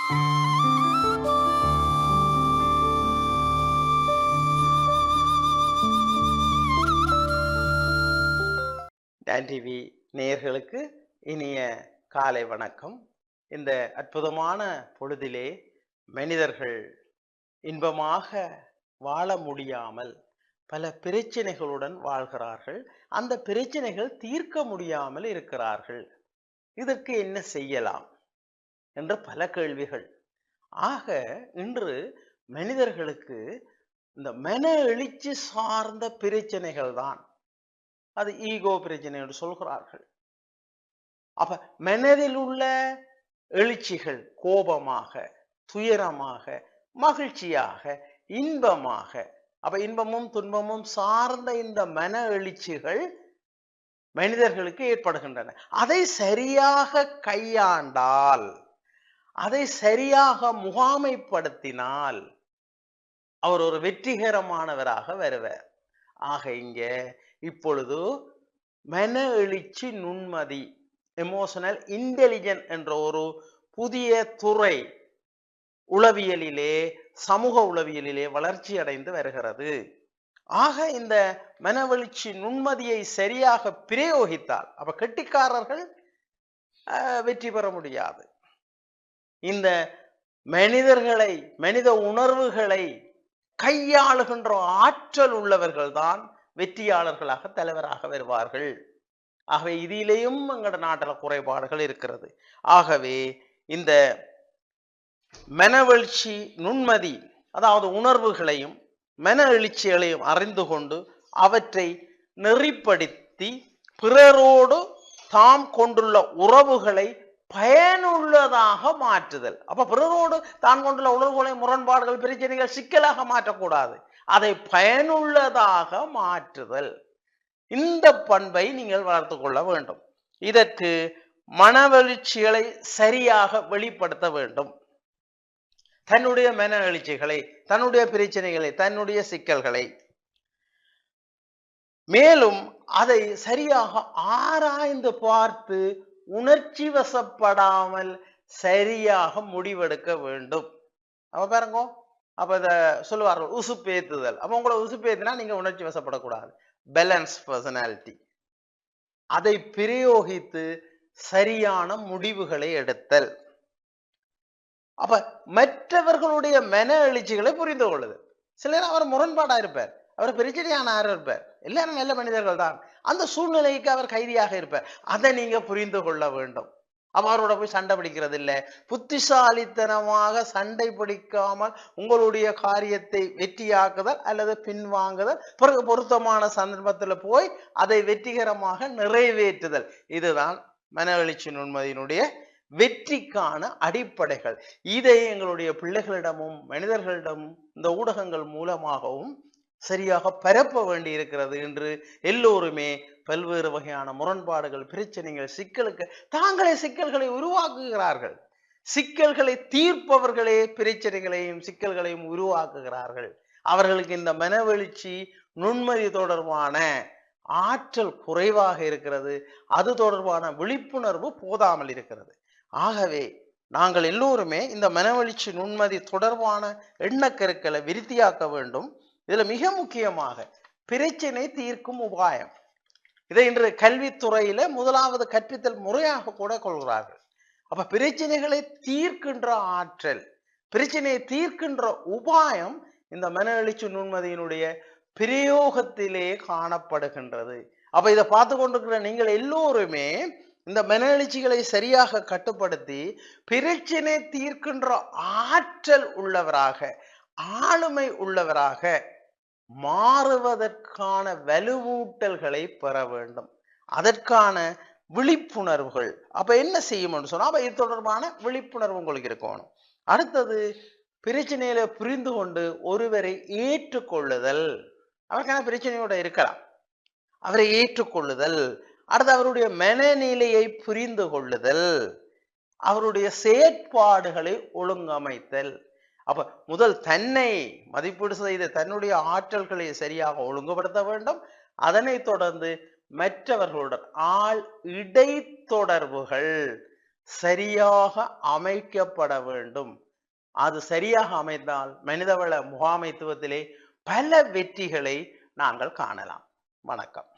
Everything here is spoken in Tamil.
டான் டிவி நேயர்களுக்கு இனிய காலை வணக்கம். இந்த அற்புதமான பொழுதிலே மனிதர்கள் இன்பமாக வாழ முடியாமல் பல பிரச்சனைகளுடன் வாழ்கிறார்கள். அந்த பிரச்சனைகள் தீர்க்க முடியாமல் இருக்கிறார்கள். இதற்கு என்ன செய்யலாம் என்ற பல கேள்விகள். ஆக இன்று மனிதர்களுக்கு இந்த மன எழுச்சி சார்ந்த பிரச்சனைகள் தான், அது ஈகோ பிரச்சனை என்று சொல்கிறார்கள். அப்ப மனதில் உள்ள எழுச்சிகள் கோபமாக, துயரமாக, மகிழ்ச்சியாக, இன்பமாக, அப்ப இன்பமும் துன்பமும் சார்ந்த இந்த மன எழுச்சிகள் மனிதர்களுக்கு ஏற்படுகின்றன. அதை சரியாக கையாண்டால், அதை சரியாக முகாமைப்படுத்தினால் அவர் ஒரு வெற்றிகரமானவராக வருவார். ஆக இங்க இப்பொழுது மன எழுச்சி நுண்மதி, எமோஷனல் இன்டெலிஜென்ஸ் என்ற ஒரு புதிய துறை உளவியலிலே, சமூக உளவியலிலே வளர்ச்சி அடைந்து வருகிறது. ஆக இந்த மனவெழுச்சி நுண்மதியை சரியாக பிரயோகித்தால், அப்ப கெட்டிக்காரர்கள் வெற்றி பெற முடியாது. இந்த மனிதர்களை, மனித உணர்வுகளை கையாளுகின்ற ஆற்றல் உள்ளவர்கள் தான் வெற்றியாளர்களாக, தலைவராக வருவார்கள். ஆகவே இதிலேயும் எங்களோட நாட்டில் குறைபாடுகள் இருக்கிறது. ஆகவே இந்த மனவெழுச்சி நுண்மதி, அதாவது உணர்வுகளையும் மன எழுச்சிகளையும் அறிந்து கொண்டு அவற்றை நெறிப்படுத்தி பிறரோடு தாம் கொண்டுள்ள உறவுகளை பயனுள்ளதாக மாற்றுதல். அப்ப பிறரோடு தான் கொண்டுள்ள உணர்வுகளை, முரண்பாடுகள், பிரச்சனைகள் சிக்கலாக மாற்றக்கூடாது, அதை பயனுள்ளதாக மாற்றுதல். இந்த பண்பை நீங்கள் வளர்த்து கொள்ள வேண்டும். இதற்கு மனவெழுச்சிகளை சரியாக வெளிப்படுத்த வேண்டும். தன்னுடைய மன எழுச்சிகளை, தன்னுடைய பிரச்சனைகளை, தன்னுடைய சிக்கல்களை, மேலும் அதை சரியாக ஆராய்ந்து பார்த்து உணர்ச்சி வசப்படாமல் சரியாக முடிவெடுக்க வேண்டும். அப்ப பாருங்க, அப்ப இத சொல்லுவார்கள் உசுப்பேத்துதல். அப்ப உங்களை உசுப்பேத்தினா நீங்க உணர்ச்சி வசப்படக்கூடாது. பேலன்ஸ் பர்சனாலிட்டி, அதை பிரயோகித்து சரியான முடிவுகளை எடுத்தல். அப்ப மற்றவர்களுடைய மன எழுச்சிகளை புரிந்து கொள்ளுது. சிலர் அவர் முரண்பாடா இருப்பார், அவர் பிரச்சனையான இருப்பார், எல்லாரும் நல்ல மனிதர்கள் தான், அந்த சூழ்நிலைக்கு அவர் கைதியாக இருப்பார். அதை நீங்க புரிந்து கொள்ள வேண்டும். அவரோட போய் சண்டை பிடிக்கிறது இல்லை, புத்திசாலித்தனமாக சண்டை பிடிக்காமல் உங்களுடைய காரியத்தை வெற்றியாக்குதல் அல்லது பின்வாங்குதல், பிறகு பொருத்தமான சந்தர்ப்பத்தில் போய் அதை வெற்றிகரமாக நிறைவேற்றுதல். இதுதான் மன எழுச்சி நுண்மதியினுடைய வெற்றிக்கான அடிப்படைகள். இதை எங்களுடைய பிள்ளைகளிடமும் மனிதர்களிடமும் இந்த ஊடகங்கள் மூலமாகவும் சரியாக பரப்ப வேண்டி இருக்கிறது. என்று எல்லோருமே பல்வேறு வகையான முரண்பாடுகள், பிரச்சனைகள், சிக்கலுக்கு தாங்களே சிக்கல்களை உருவாக்குகிறார்கள். சிக்கல்களை தீர்ப்பவர்களே பிரச்சனைகளையும் சிக்கல்களையும் உருவாக்குகிறார்கள். அவர்களுக்கு இந்த மனவெழுச்சி நுண்மதி தொடர்பான ஆற்றல் குறைவாக இருக்கிறது. அது தொடர்பான விழிப்புணர்வு போதாமல் இருக்கிறது. ஆகவே நாங்கள் எல்லோருமே இந்த மனவெழுச்சி நுண்மதி தொடர்பான எண்ணக்கருக்களை விருத்தியாக்க வேண்டும். இதுல மிக முக்கியமாக பிரச்சனை தீர்க்கும் உபாயம், இதை இன்று கல்வித்துறையில முதலாவது கற்பித்தல் முறையாக கூட கொள்கிறார்கள். அப்ப பிரச்சனைகளை தீர்க்கின்ற ஆற்றல், பிரச்சனையை தீர்க்கின்ற உபாயம் இந்த மன எழுச்சி நுண்மதியினுடைய பிரயோகத்திலே காணப்படுகின்றது. அப்ப இதை பார்த்து கொண்டிருக்கிற நீங்கள் எல்லோருமே இந்த மன எழுச்சிகளை சரியாக கட்டுப்படுத்தி பிரச்சனை தீர்க்கின்ற ஆற்றல் உள்ளவராக, ஆளுமை உள்ளவராக மாறுவதற்கான வலுவூட்டல்களை பெற வேண்டும். அதற்கான விழிப்புணர்வுகள் அப்ப என்ன செய்யும் சொன்னா, அப்ப இது தொடர்பான விழிப்புணர்வு உங்களுக்கு இருக்கணும். அடுத்தது, பிரச்சனையில புரிந்து கொண்டு ஒருவரை ஏற்றுக்கொள்ளுதல். அவருக்கான பிரச்சனையோட இருக்கலாம், அவரை ஏற்றுக்கொள்ளுதல். அடுத்து அவருடைய மனநிலையை புரிந்து கொள்ளுதல், அவருடைய செயற்பாடுகளை ஒழுங்கமைத்தல். அப்ப முதல் தன்னை மதிப்பீடு செய்து தன்னுடைய ஆற்றல்களை சரியாக ஒழுங்குபடுத்த வேண்டும். அதனை தொடர்ந்து மற்றவர்களுடன் இடைத்தொடர்புகள் சரியாக அமைக்கப்பட வேண்டும். அது சரியாக அமைந்தால் மனிதவள முகாமைத்துவத்திலே பல வெற்றிகளை நாங்கள் காணலாம். வணக்கம்.